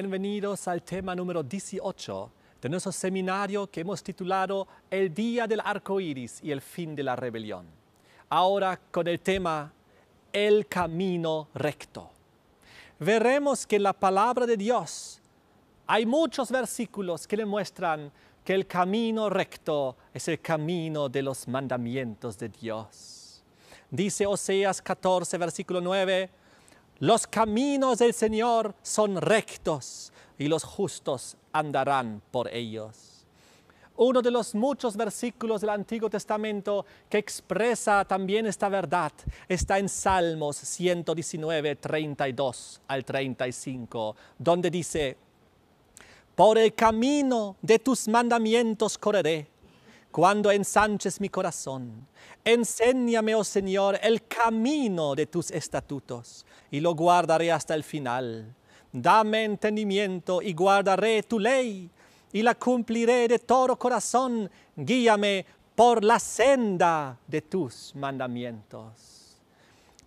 Bienvenidos al tema número 18 de nuestro seminario que hemos titulado El Día del Arco Iris y el Fin de la Rebelión. Ahora con el tema El Camino Recto. Veremos que en la palabra de Dios hay muchos versículos que demuestran que el camino recto es el camino de los mandamientos de Dios. Dice Oseas 14, versículo 9, los caminos del Señor son rectos y los justos andarán por ellos. Uno de los muchos versículos del Antiguo Testamento que expresa también esta verdad está en Salmos 119, 32 al 35, donde dice: por el camino de tus mandamientos correré, cuando ensanches mi corazón. Enséñame, oh Señor, el camino de tus estatutos, y lo guardaré hasta el final. Dame entendimiento y guardaré tu ley, y la cumpliré de todo corazón. Guíame por la senda de tus mandamientos.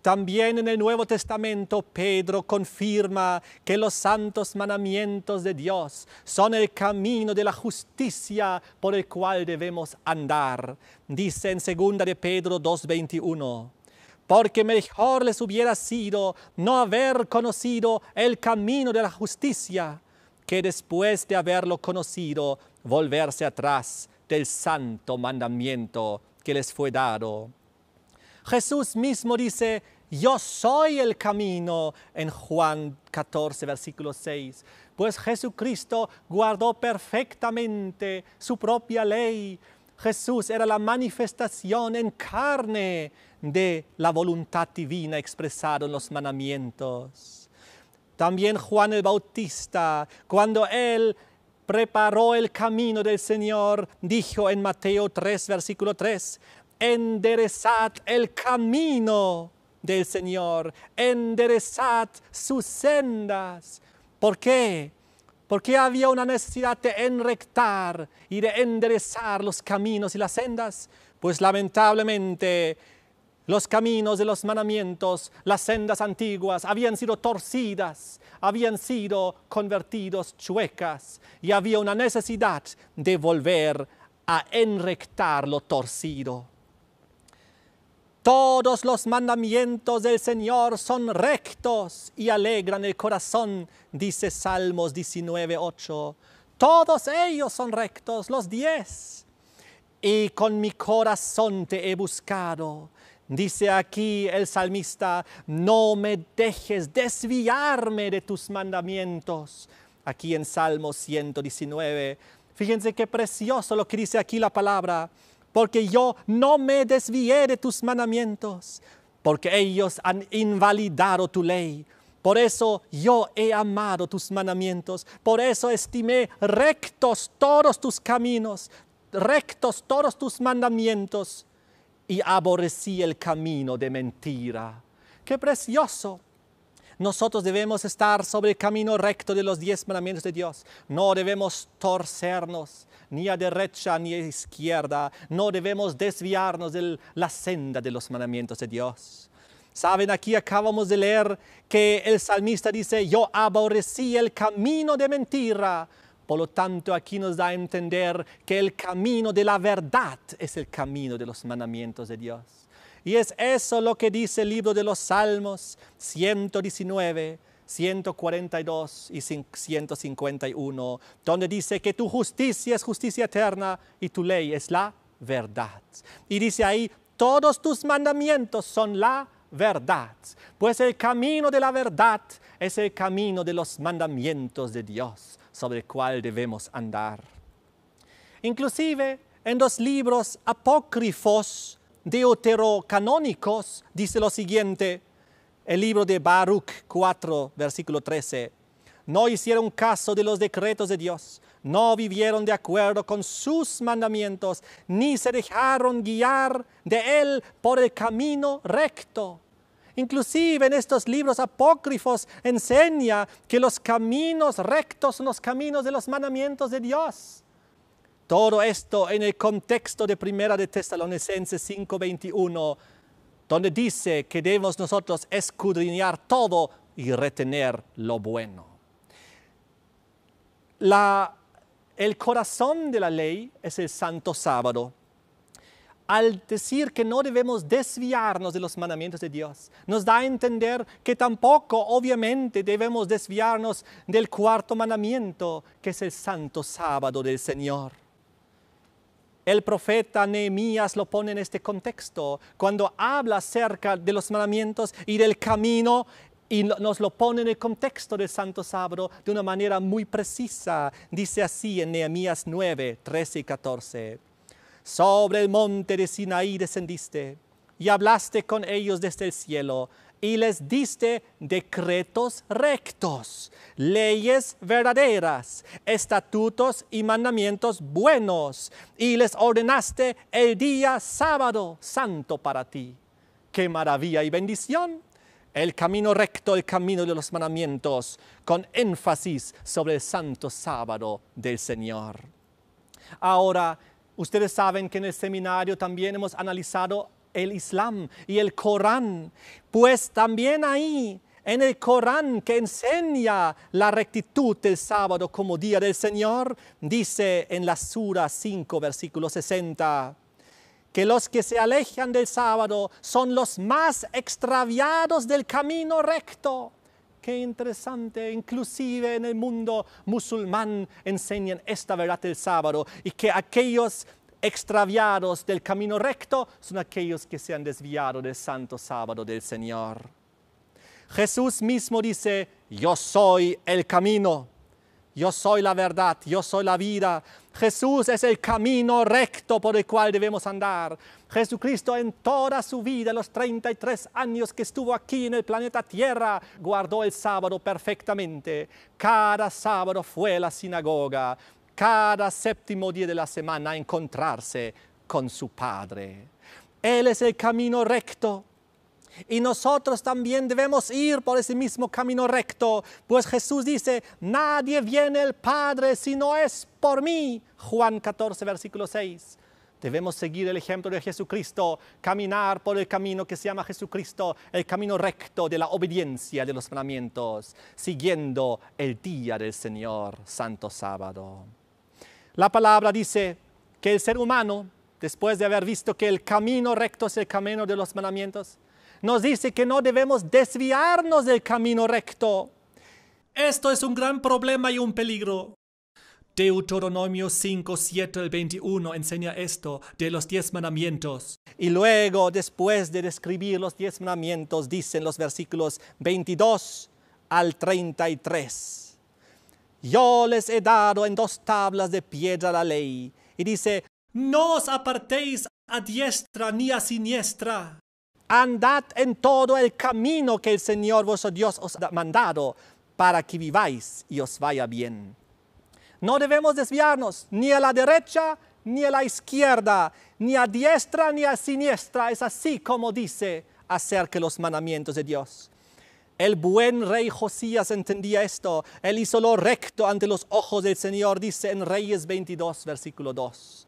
También en el Nuevo Testamento, Pedro confirma que los santos mandamientos de Dios son el camino de la justicia por el cual debemos andar. Dice en 2 de Pedro 2:21, porque mejor les hubiera sido no haber conocido el camino de la justicia, que después de haberlo conocido, volverse atrás del santo mandamiento que les fue dado. Jesús mismo dice: yo soy el camino, en Juan 14, versículo 6. Pues Jesucristo guardó perfectamente su propia ley. Jesús era la manifestación en carne de la voluntad divina expresada en los mandamientos. También Juan el Bautista, cuando él preparó el camino del Señor, dijo en Mateo 3, versículo 3, enderezad el camino del Señor, enderezad sus sendas. ¿Por qué? Porque había una necesidad de enrectar y de enderezar los caminos y las sendas. Pues lamentablemente los caminos de los mandamientos, las sendas antiguas, habían sido torcidas, habían sido convertidos chuecas, y había una necesidad de volver a enrectar lo torcido. Todos los mandamientos del Señor son rectos y alegran el corazón, dice Salmos 19:8. Todos ellos son rectos, los 10. Y con mi corazón te he buscado. Dice aquí el salmista: no me dejes desviarme de tus mandamientos. Aquí en Salmos 119. Fíjense qué precioso lo que dice aquí la palabra. Porque yo no me desvié de tus mandamientos, porque ellos han invalidado tu ley. Por eso yo he amado tus mandamientos, por eso estimé rectos todos tus caminos, rectos todos tus mandamientos, y aborrecí el camino de mentira. ¡Qué precioso! Nosotros debemos estar sobre el camino recto de los 10 mandamientos de Dios. No debemos torcernos ni a derecha ni a izquierda. No debemos desviarnos de la senda de los mandamientos de Dios. Saben, aquí acabamos de leer que el salmista dice: yo aborrecí el camino de mentira. Por lo tanto, aquí nos da a entender que el camino de la verdad es el camino de los mandamientos de Dios. Y es eso lo que dice el libro de los Salmos 119, 142 y 151, donde dice que tu justicia es justicia eterna y tu ley es la verdad. Y dice ahí: todos tus mandamientos son la verdad. Pues el camino de la verdad es el camino de los mandamientos de Dios, sobre el cual debemos andar. Inclusive en los libros apócrifos deuterocanónicos dice lo siguiente, el libro de Baruch 4, versículo 13. No hicieron caso de los decretos de Dios, no vivieron de acuerdo con sus mandamientos, ni se dejaron guiar de él por el camino recto. Inclusive en estos libros apócrifos enseña que los caminos rectos son los caminos de los mandamientos de Dios. Todo esto en el contexto de 1 de Tesalonicenses 5:21, donde dice que debemos nosotros escudriñar todo y retener lo bueno. el corazón de la ley es el santo sábado. Al decir que no debemos desviarnos de los mandamientos de Dios, nos da a entender que tampoco, obviamente, debemos desviarnos del cuarto mandamiento, que es el santo sábado del Señor. El profeta Nehemías lo pone en este contexto, cuando habla acerca de los mandamientos y del camino, y nos lo pone en el contexto del santo sábado de una manera muy precisa. Dice así en Nehemías 9, 13 y 14. Sobre el monte de Sinaí descendiste y hablaste con ellos desde el cielo y les diste decretos rectos, leyes verdaderas, estatutos y mandamientos buenos, y les ordenaste el día sábado santo para ti. ¡Qué maravilla y bendición! El camino recto, el camino de los mandamientos, con énfasis sobre el santo sábado del Señor. Ahora, ustedes saben que en el seminario también hemos analizado el Islam y el Corán, pues también ahí, en el Corán que enseña la rectitud del sábado como día del Señor, dice en la Sura 5, versículo 60, que los que se alejan del sábado son los más extraviados del camino recto. Qué interesante, inclusive en el mundo musulmán enseñan esta verdad del sábado y que aquellos extraviados del camino recto son aquellos que se han desviado del santo sábado del Señor. Jesús mismo dice, yo soy el camino, yo soy la verdad, yo soy la vida. Jesús es el camino recto por el cual debemos andar. Jesucristo en toda su vida, los 33 años que estuvo aquí en el planeta Tierra, guardó el sábado perfectamente. Cada sábado fue a la sinagoga, cada séptimo día de la semana a encontrarse con su Padre. Él es el camino recto. Y nosotros también debemos ir por ese mismo camino recto, pues Jesús dice, nadie viene al Padre si no es por mí. Juan 14, versículo 6. Debemos seguir el ejemplo de Jesucristo, caminar por el camino que se llama Jesucristo, el camino recto de la obediencia de los mandamientos, siguiendo el día del Señor, Santo Sábado. La palabra dice que el ser humano, después de haber visto que el camino recto es el camino de los mandamientos, nos dice que no debemos desviarnos del camino recto. Esto es un gran problema y un peligro. Deuteronomio 5, 7 al 21 enseña esto de los 10 mandamientos. Y luego, después de describir los 10 mandamientos, dicen los versículos 22 al 33. Yo les he dado en 2 tablas de piedra la ley. Y dice, no os apartéis a diestra ni a siniestra. Andad en todo el camino que el Señor vuestro Dios os ha mandado para que viváis y os vaya bien. No debemos desviarnos ni a la derecha ni a la izquierda, ni a diestra ni a siniestra. Es así como dice acerca de los mandamientos de Dios. El buen rey Josías entendía esto. Él hizo lo recto ante los ojos del Señor, dice en Reyes 22, versículo 2.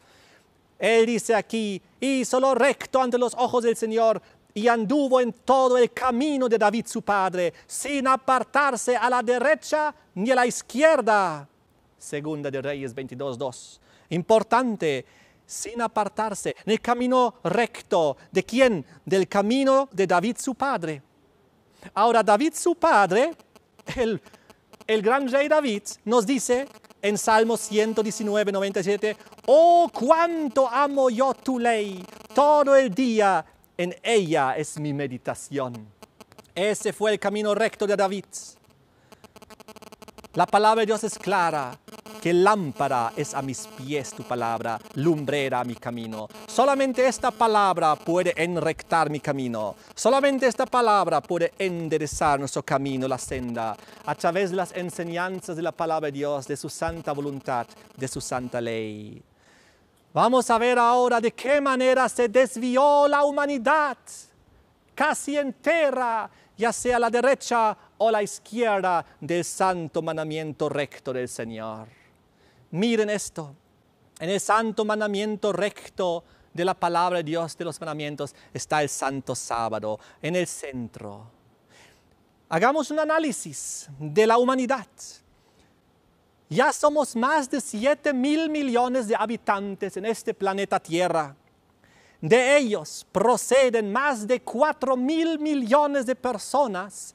Él dice aquí, hizo lo recto ante los ojos del Señor, y anduvo en todo el camino de David su padre, sin apartarse a la derecha ni a la izquierda. Segunda de Reyes 22:2. Importante, sin apartarse, en el camino recto. ¿De quién? Del camino de David su padre. Ahora, David su padre, el gran rey David, nos dice en Salmo 119, 97, oh, cuánto amo yo tu ley, todo el día en ella es mi meditación. Ese fue el camino recto de David. La palabra de Dios es clara, que lámpara es a mis pies tu palabra, lumbrera a mi camino. Solamente esta palabra puede enrectar mi camino. Solamente esta palabra puede enderezar nuestro camino, la senda, a través de las enseñanzas de la palabra de Dios, de su santa voluntad, de su santa ley. Vamos a ver ahora de qué manera se desvió la humanidad, casi entera, ya sea a la derecha o a la izquierda del santo mandamiento recto del Señor. Miren esto, en el santo mandamiento recto de la palabra de Dios, de los mandamientos, está el santo sábado en el centro. Hagamos un análisis de la humanidad. Ya somos más de 7.000 millones de habitantes en este planeta Tierra. De ellos proceden más de 4.000 millones de personas,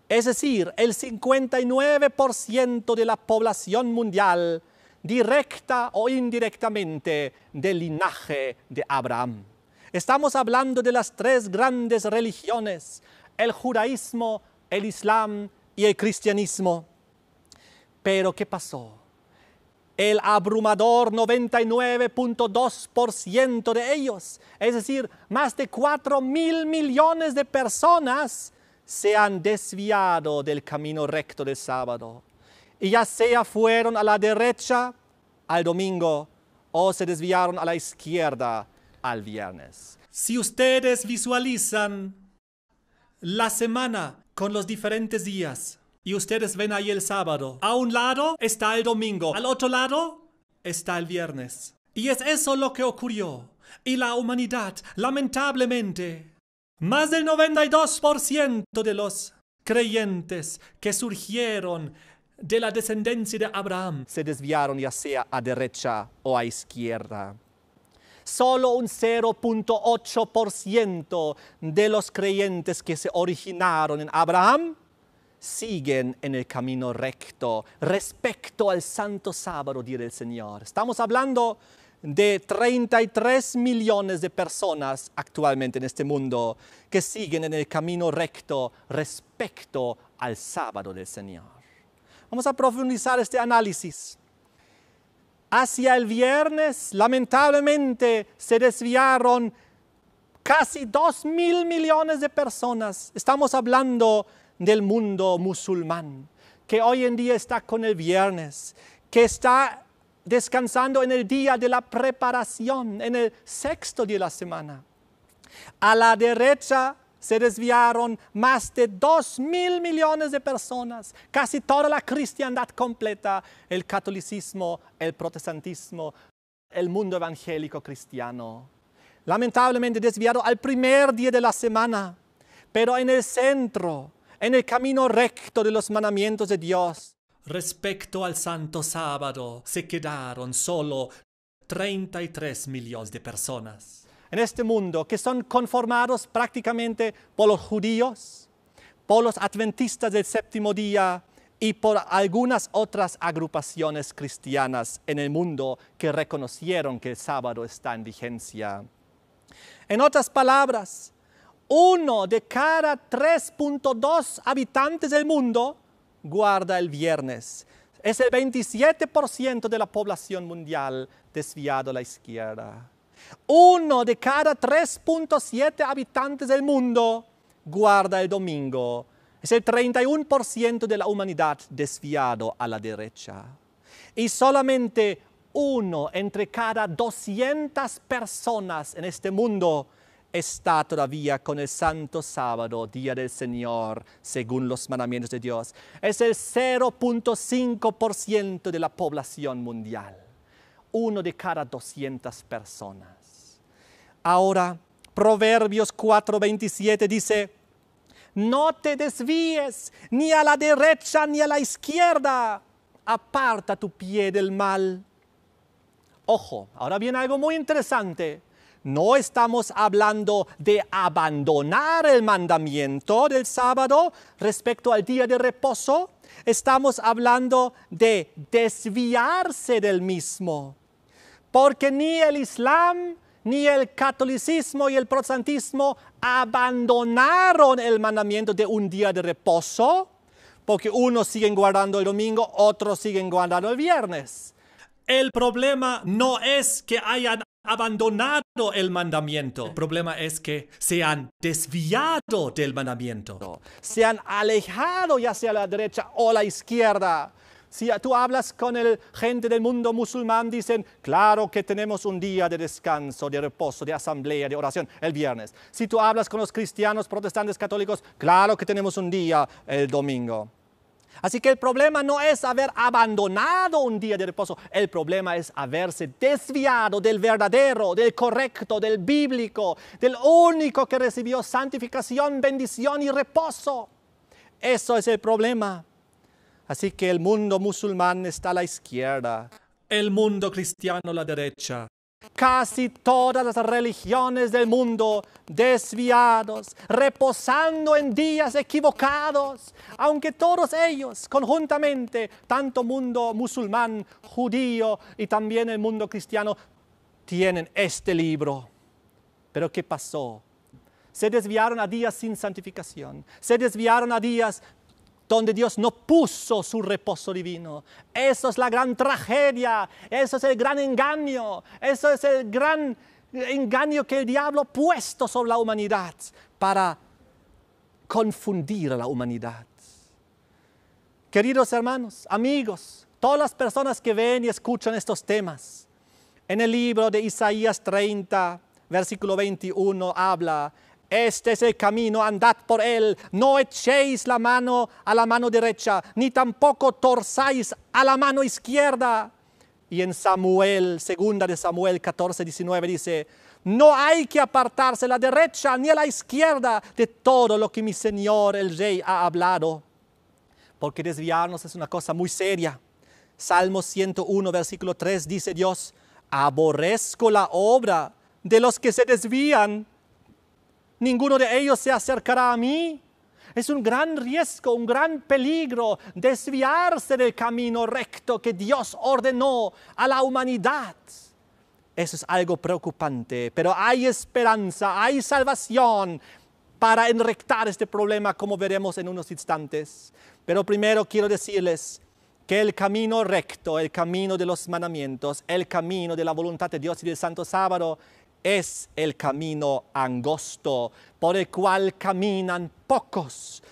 es decir, el 59% de la población mundial, directa o indirectamente del linaje de Abraham. Estamos hablando de las tres grandes religiones, el judaísmo, el islam y el cristianismo. Pero ¿qué pasó? El abrumador 99.2% de ellos, es decir, más de 4.000 millones de personas, se han desviado del camino recto del sábado. Y ya sea fueron a la derecha al domingo o se desviaron a la izquierda al viernes. Si ustedes visualizan la semana con los diferentes días y ustedes ven ahí el sábado, a un lado está el domingo, al otro lado está el viernes. Y es eso lo que ocurrió. Y la humanidad, lamentablemente, más del 92% de los creyentes que surgieron de la descendencia de Abraham se desviaron ya sea a derecha o a izquierda. Solo un 0.8% de los creyentes que se originaron en Abraham siguen en el camino recto respecto al santo sábado, día del Señor. Estamos hablando de 33 millones de personas actualmente en este mundo que siguen en el camino recto respecto al sábado del Señor. Vamos a profundizar este análisis. Hacia el viernes, lamentablemente, se desviaron casi 2.000 millones de personas. Estamos hablando del mundo musulmán, que hoy en día está con el viernes, que está descansando en el día de la preparación, en el sexto día de la semana. A la derecha se desviaron más de 2.000 millones de personas, casi toda la cristiandad completa, el catolicismo, el protestantismo, el mundo evangélico cristiano. Lamentablemente desviado al primer día de la semana, pero en el centro, en el camino recto de los mandamientos de Dios. Respecto al santo sábado se quedaron solo 33 millones de personas. En este mundo que son conformados prácticamente por los judíos, por los adventistas del séptimo día y por algunas otras agrupaciones cristianas en el mundo que reconocieron que el sábado está en vigencia. En otras palabras, 1 de cada 3.2 habitantes del mundo guarda el viernes. Es el 27% de la población mundial desviado a la izquierda. 1 de cada 3.7 habitantes del mundo guarda el domingo. Es el 31% de la humanidad desviado a la derecha. Y solamente 1 entre cada 200 personas en este mundo está todavía con el santo sábado, día del Señor, según los mandamientos de Dios. Es el 0.5% de la población mundial. 1 de cada 200 personas. Ahora, Proverbios 4:27 dice, no te desvíes ni a la derecha ni a la izquierda, aparta tu pie del mal. Ojo, ahora viene algo muy interesante. No estamos hablando de abandonar el mandamiento del sábado respecto al día de reposo. Estamos hablando de desviarse del mismo. Porque ni el Islam, ni el catolicismo y el protestantismo abandonaron el mandamiento de un día de reposo, porque unos siguen guardando el domingo, otros siguen guardando el viernes. El problema no es que hayan abandonado el mandamiento. El problema es que se han desviado del mandamiento. Se han alejado ya sea a la derecha o a la izquierda. Si tú hablas con gente del mundo musulmán, dicen, claro que tenemos un día de descanso, de reposo, de asamblea, de oración, el viernes. Si tú hablas con los cristianos, protestantes, católicos, claro que tenemos un día el domingo. Así que el problema no es haber abandonado un día de reposo, el problema es haberse desviado del verdadero, del correcto, del bíblico, del único que recibió santificación, bendición y reposo. Eso es el problema. Así que el mundo musulmán está a la izquierda. El mundo cristiano a la derecha. Casi todas las religiones del mundo desviados, reposando en días equivocados, aunque todos ellos conjuntamente, tanto mundo musulmán, judío y también el mundo cristiano, tienen este libro. Pero ¿qué pasó? Se desviaron a días sin santificación, se desviaron a días donde Dios no puso su reposo divino. Eso es la gran tragedia, eso es el gran engaño, eso es el gran engaño que el diablo ha puesto sobre la humanidad para confundir a la humanidad. Queridos hermanos, amigos, todas las personas que ven y escuchan estos temas, en el libro de Isaías 30, versículo 21, habla: este es el camino, andad por él, no echéis la mano a la mano derecha, ni tampoco torzáis a la mano izquierda. Y en Samuel, segunda de Samuel 14, 19 dice: no hay que apartarse a la derecha ni a la izquierda de todo lo que mi Señor el Rey ha hablado. Porque desviarnos es una cosa muy seria. Salmo 101, versículo 3 dice Dios: aborrezco la obra de los que se desvían. Ninguno de ellos se acercará a mí. Es un gran riesgo, un gran peligro desviarse del camino recto que Dios ordenó a la humanidad. Eso es algo preocupante, pero hay esperanza, hay salvación para enrectar este problema, como veremos en unos instantes. Pero primero quiero decirles que el camino recto, el camino de los mandamientos, el camino de la voluntad de Dios y del Santo Sábado, es el camino angosto por el cual caminan pocos.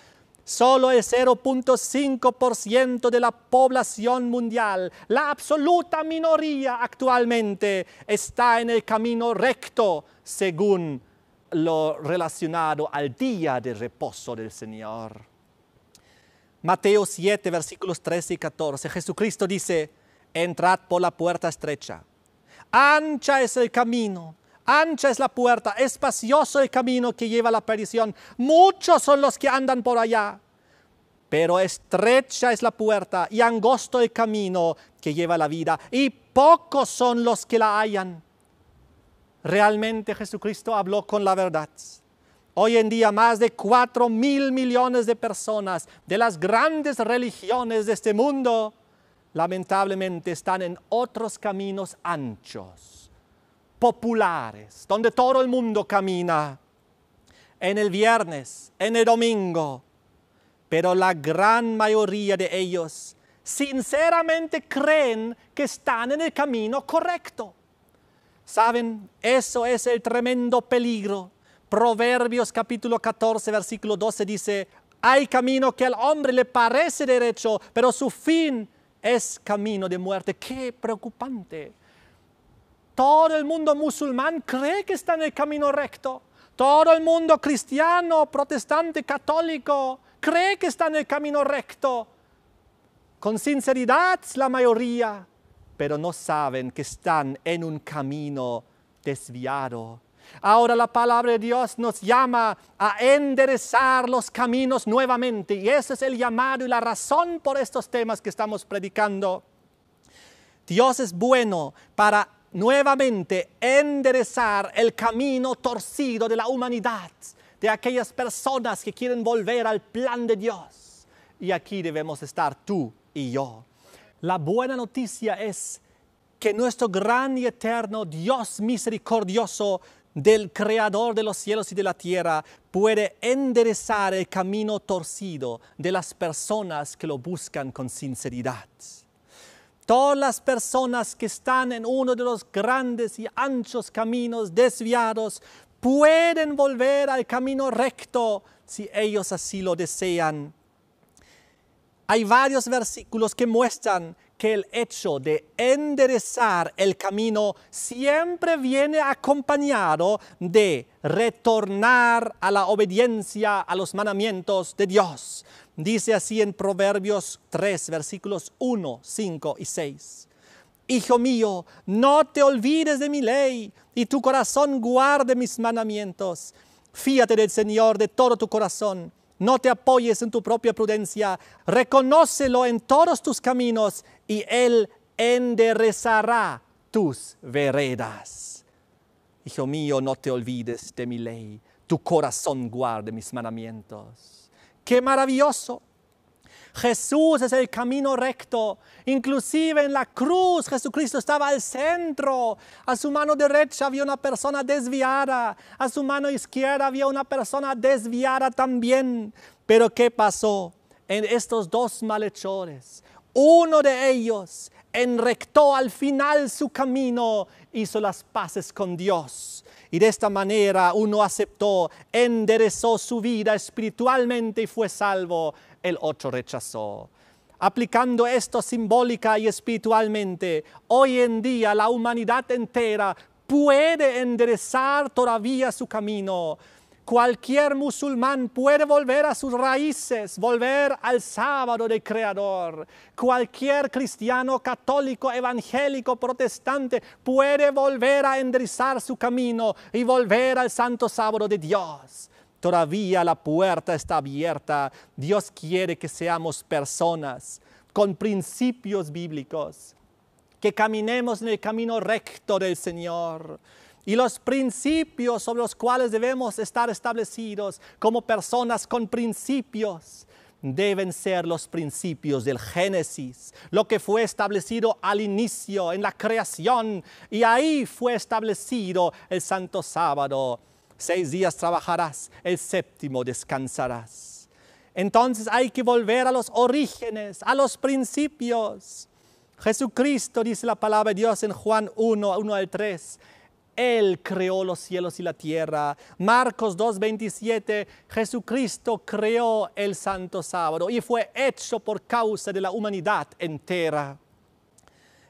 Solo el 0.5% de la población mundial, la absoluta minoría actualmente, está en el camino recto según lo relacionado al día de reposo del Señor. Mateo 7, versículos 13 y 14, Jesucristo dice: entrad por la puerta estrecha. Ancha es el camino, ancha es la puerta, espacioso el camino que lleva a la perdición. Muchos son los que andan por allá, pero estrecha es la puerta y angosto el camino que lleva a la vida, y pocos son los que la hallan. Realmente Jesucristo habló con la verdad. Hoy en día más de 4.000 millones de personas de las grandes religiones de este mundo lamentablemente están en otros caminos anchos, populares, donde todo el mundo camina, en el viernes, en el domingo. Pero la gran mayoría de ellos sinceramente creen que están en el camino correcto. ¿Saben? Eso es el tremendo peligro. Proverbios capítulo 14, versículo 12 dice: hay camino que al hombre le parece derecho, pero su fin es camino de muerte. ¡Qué preocupante! Todo el mundo musulmán cree que está en el camino recto. Todo el mundo cristiano, protestante, católico, cree que está en el camino recto. Con sinceridad la mayoría, pero no saben que están en un camino desviado. Ahora la palabra de Dios nos llama a enderezar los caminos nuevamente, y ese es el llamado y la razón por estos temas que estamos predicando. Dios es bueno para nuevamente enderezar el camino torcido de la humanidad, de aquellas personas que quieren volver al plan de Dios. Y aquí debemos estar tú y yo. La buena noticia es que nuestro gran y eterno Dios misericordioso, del Creador de los cielos y de la tierra, puede enderezar el camino torcido de las personas que lo buscan con sinceridad. Todas las personas que están en uno de los grandes y anchos caminos desviados pueden volver al camino recto si ellos así lo desean. Hay varios versículos que muestran que el hecho de enderezar el camino siempre viene acompañado de retornar a la obediencia a los mandamientos de Dios. Dice así en Proverbios 3, versículos 1, 5 y 6. Hijo mío, no te olvides de mi ley, y tu corazón guarde mis mandamientos. Fíate del Señor de todo tu corazón, No te apoyes en tu propia prudencia. Reconócelo en todos tus caminos y Él enderezará tus veredas. Hijo mío, no te olvides de mi ley. Tu corazón guarde mis mandamientos. ¡Qué maravilloso! Jesús es el camino recto. Inclusive en la cruz Jesucristo estaba al centro. A su mano derecha había una persona desviada. A su mano izquierda había una persona desviada también. Pero ¿qué pasó? En estos dos malhechores, uno de ellos enrectó al final su camino, hizo las paces con Dios. Y de esta manera uno aceptó, enderezó su vida espiritualmente y fue salvo. El otro rechazó. Aplicando esto simbólica y espiritualmente, hoy en día la humanidad entera puede enderezar todavía su camino. Cualquier musulmán puede volver a sus raíces, volver al sábado del Creador. Cualquier cristiano, católico, evangélico, protestante puede volver a enderezar su camino y volver al santo sábado de Dios. Todavía la puerta está abierta. Dios quiere que seamos personas con principios bíblicos, que caminemos en el camino recto del Señor. Y los principios sobre los cuales debemos estar establecidos como personas con principios deben ser los principios del Génesis, lo que fue establecido al inicio en la creación, y ahí fue establecido el santo sábado. 6 días trabajarás, el séptimo descansarás. Entonces hay que volver a los orígenes, a los principios. Jesucristo, dice la palabra de Dios en Juan 1 al 3, Él creó los cielos y la tierra. Marcos 2:27, Jesucristo creó el santo sábado y fue hecho por causa de la humanidad entera.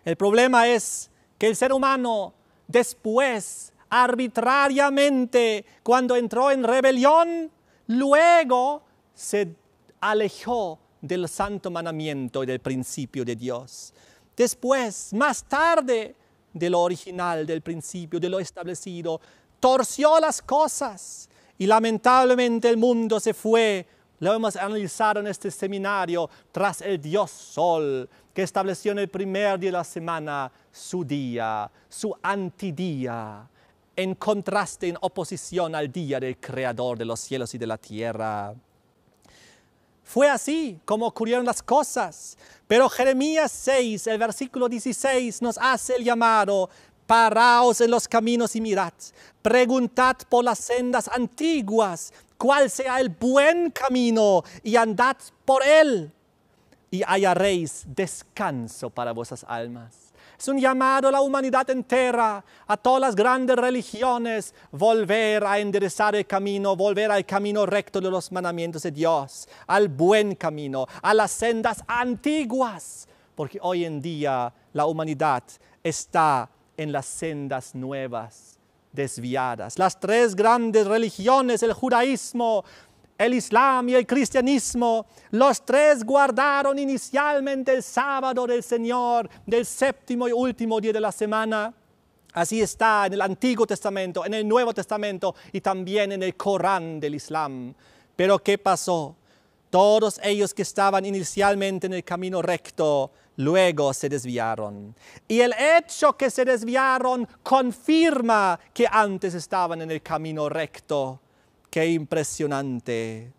El problema es que el ser humano después, arbitrariamente, cuando entró en rebelión, luego se alejó del santo mandamiento y del principio de Dios. Después, más tarde de lo original, del principio, de lo establecido, torció las cosas y lamentablemente el mundo se fue. Lo hemos analizado en este seminario tras el Dios Sol, que estableció en el primer día de la semana su día, su antidía, en contraste, en oposición al día del Creador de los cielos y de la tierra. Fue así como ocurrieron las cosas. Pero Jeremías 6, el versículo 16, nos hace el llamado: paraos en los caminos y mirad, preguntad por las sendas antiguas, cuál sea el buen camino, y andad por él, y hallaréis descanso para vuestras almas. Es un llamado a la humanidad entera, a todas las grandes religiones, volver a enderezar el camino, volver al camino recto de los mandamientos de Dios, al buen camino, a las sendas antiguas, porque hoy en día la humanidad está en las sendas nuevas, desviadas. Las 3 grandes religiones, el judaísmo, el islam y el cristianismo, los 3 guardaron inicialmente el sábado del Señor, del séptimo y último día de la semana. Así está en el Antiguo Testamento, en el Nuevo Testamento y también en el Corán del Islam. Pero ¿qué pasó? Todos ellos que estaban inicialmente en el camino recto, luego se desviaron. Y el hecho que se desviaron confirma que antes estaban en el camino recto. ¡Qué impresionante!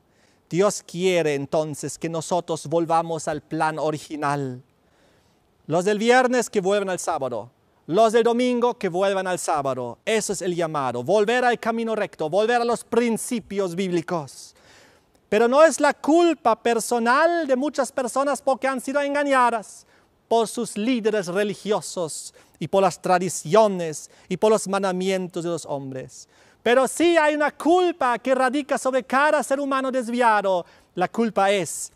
Dios quiere entonces que nosotros volvamos al plan original. Los del viernes que vuelvan al sábado. Los del domingo que vuelvan al sábado. Eso es el llamado. Volver al camino recto. Volver a los principios bíblicos. Pero no es la culpa personal de muchas personas porque han sido engañadas por sus líderes religiosos y por las tradiciones y por los mandamientos de los hombres. Pero sí hay una culpa que radica sobre cada ser humano desviado. La culpa es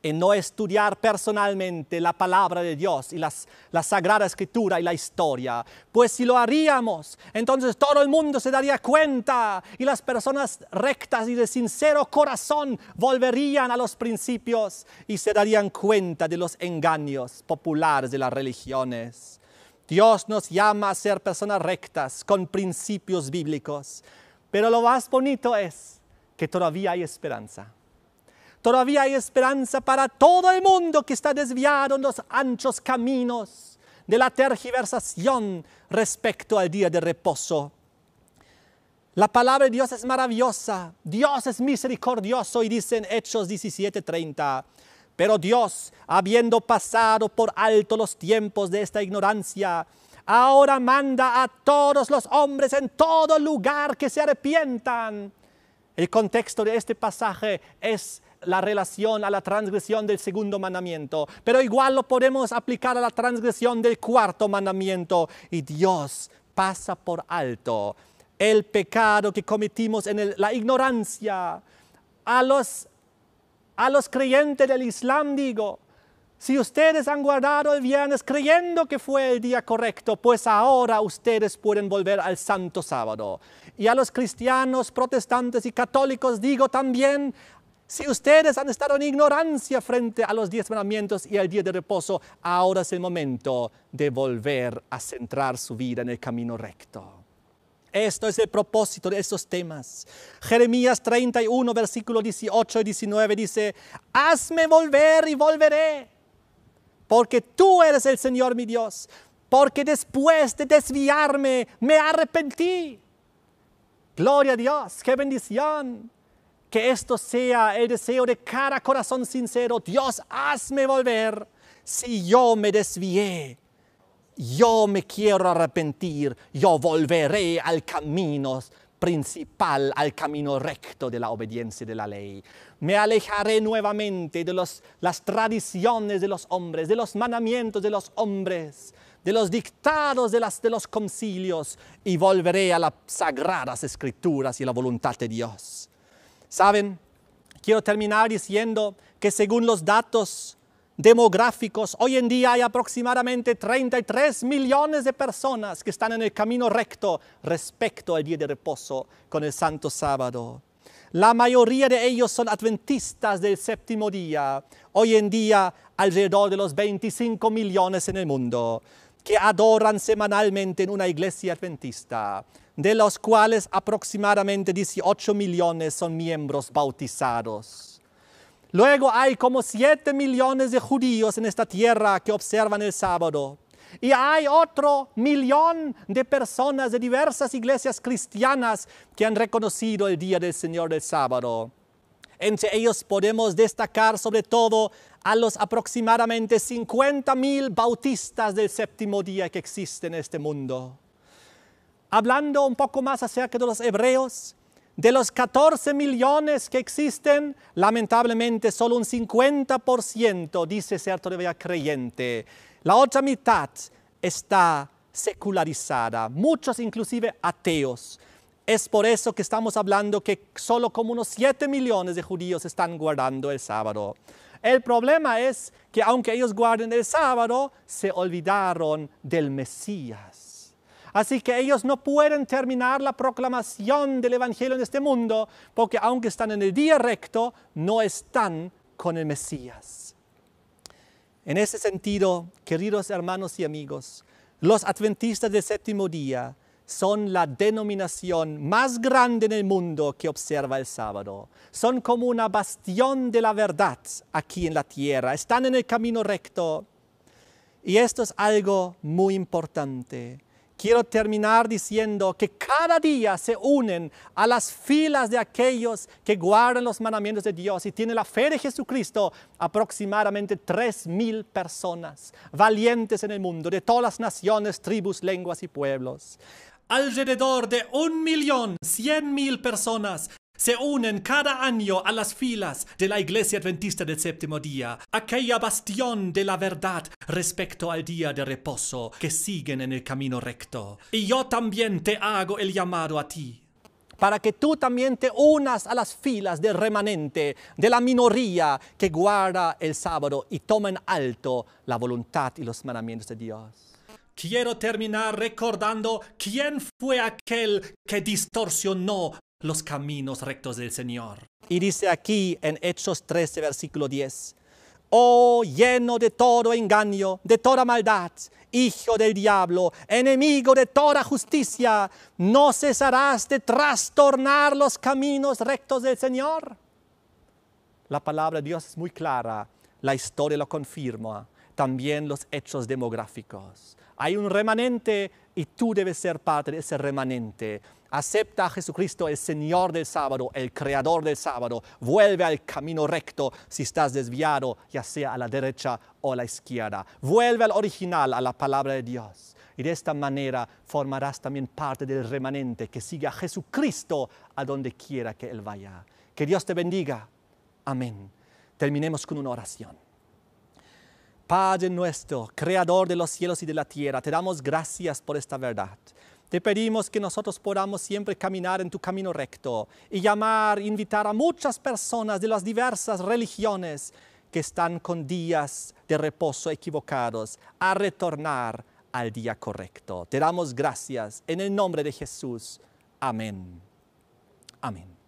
en no estudiar personalmente la palabra de Dios y la Sagrada Escritura y la historia. Pues si lo haríamos, entonces todo el mundo se daría cuenta y las personas rectas y de sincero corazón volverían a los principios y se darían cuenta de los engaños populares de las religiones. Dios nos llama a ser personas rectas, con principios bíblicos. Pero lo más bonito es que todavía hay esperanza. Todavía hay esperanza para todo el mundo que está desviado en los anchos caminos de la tergiversación respecto al día de reposo. La palabra de Dios es maravillosa. Dios es misericordioso y dice en Hechos 17:30, pero Dios, habiendo pasado por alto los tiempos de esta ignorancia, ahora manda a todos los hombres en todo lugar que se arrepientan. El contexto de este pasaje es la relación a la transgresión del segundo mandamiento, pero igual lo podemos aplicar a la transgresión del cuarto mandamiento, y Dios pasa por alto el pecado que cometimos en la ignorancia. A los creyentes del Islam digo, si ustedes han guardado el viernes creyendo que fue el día correcto, pues ahora ustedes pueden volver al santo sábado. Y a los cristianos, protestantes y católicos digo también, si ustedes han estado en ignorancia frente a los 10 mandamientos y al día de reposo, ahora es el momento de volver a centrar su vida en el camino recto. Esto es el propósito de estos temas. Jeremías 31, versículos 18 y 19 dice, hazme volver y volveré, porque tú eres el Señor mi Dios, porque después de desviarme me arrepentí. Gloria a Dios, qué bendición. Que esto sea el deseo de cada corazón sincero. Dios, hazme volver. Si yo me desvié, yo me quiero arrepentir. Yo volveré al camino principal, al camino recto de la obediencia de la ley. Me alejaré nuevamente de las tradiciones de los hombres, de los mandamientos de los hombres, de los dictados de los concilios, y volveré a las sagradas escrituras y la voluntad de Dios. ¿Saben? Quiero terminar diciendo que según los datos demográficos, hoy en día hay aproximadamente 33 millones de personas que están en el camino recto respecto al día de reposo con el Santo Sábado. La mayoría de ellos son adventistas del séptimo día. Hoy en día alrededor de los 25 millones en el mundo que adoran semanalmente en una iglesia adventista, de los cuales aproximadamente 18 millones son miembros bautizados. Luego hay como 7 millones de judíos en esta tierra que observan el sábado. Y hay otro 1 millón de personas de diversas iglesias cristianas que han reconocido el día del Señor del sábado. Entre ellos podemos destacar sobre todo a los aproximadamente 50,000 bautistas del séptimo día que existen en este mundo. Hablando un poco más acerca de los hebreos, de los 14 millones que existen, lamentablemente solo un 50% dice ser todavía creyente. La otra mitad está secularizada, muchos inclusive ateos. Es por eso que estamos hablando que solo como unos 7 millones de judíos están guardando el sábado. El problema es que aunque ellos guarden el sábado, se olvidaron del Mesías. Así que ellos no pueden terminar la proclamación del Evangelio en este mundo, porque aunque están en el día recto, no están con el Mesías. En ese sentido, queridos hermanos y amigos, los adventistas del séptimo día son la denominación más grande en el mundo que observa el sábado. Son como una bastión de la verdad aquí en la tierra. Están en el camino recto. Y esto es algo muy importante. Quiero terminar diciendo que cada día se unen a las filas de aquellos que guardan los mandamientos de Dios y tienen la fe de Jesucristo aproximadamente 3,000 personas valientes en el mundo, de todas las naciones, tribus, lenguas y pueblos. Alrededor de 1.100.000 personas se unen cada año a las filas de la Iglesia Adventista del Séptimo Día, aquella bastión de la verdad respecto al día de reposo que siguen en el camino recto. Y yo también te hago el llamado a ti, para que tú también te unas a las filas del remanente, de la minoría que guarda el sábado y toma en alto la voluntad y los mandamientos de Dios. Quiero terminar recordando quién fue aquel que distorsionó los caminos rectos del Señor. Y dice aquí en Hechos 13, versículo 10, oh, lleno de todo engaño, de toda maldad, hijo del diablo, enemigo de toda justicia, ¿no cesarás de trastornar los caminos rectos del Señor? La palabra de Dios es muy clara, la historia lo confirma, también los hechos demográficos. Hay un remanente y tú debes ser parte de ese remanente. Acepta a Jesucristo, el Señor del sábado, el Creador del sábado. Vuelve al camino recto si estás desviado, ya sea a la derecha o a la izquierda. Vuelve al original, a la palabra de Dios. Y de esta manera formarás también parte del remanente que sigue a Jesucristo a donde quiera que Él vaya. Que Dios te bendiga. Amén. Terminemos con una oración. Padre nuestro, Creador de los cielos y de la tierra, te damos gracias por esta verdad. Te pedimos que nosotros podamos siempre caminar en tu camino recto y invitar a muchas personas de las diversas religiones que están con días de reposo equivocados a retornar al día correcto. Te damos gracias en el nombre de Jesús. Amén. Amén.